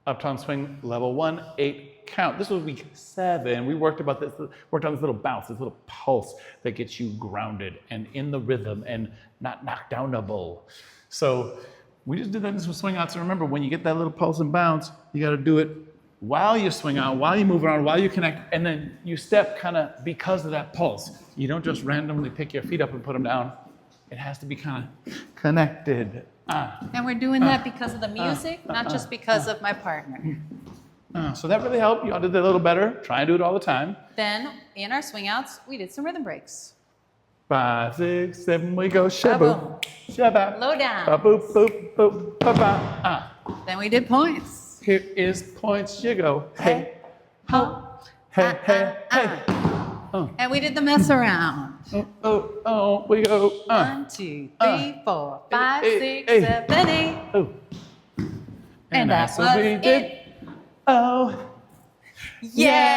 Uptown Swing, level 1, 8 count. This was week 7. We worked on this little bounce, this little pulse that gets you grounded and in the rhythm and not knocked downable. So we just did that in some swing outs. And remember, when you get that little pulse and bounce, you got to do it while you swing out, while you move around, while you connect, and then you step kind of because of that pulse. You don't just randomly pick your feet up and put them down. It has to be kind of connected. And we're doing that because of the music, not just because of my partner. So that really helped. Y'all did that a little better. Try and do it all the time. Then, in our swing outs, we did some rhythm breaks. 5, 6, 7, we go shaboom, shabba, Low down. ba boop boop boop ba ba. Then we did points. Here is points. You go. Hey, Ho. hey, hey, hey. And we did the mess around. Oh, we go. 1, 2, 3, 4, 5, Hey, 6, hey. 7, 8. Oh. And that that's what was we did. it. Oh. Yeah.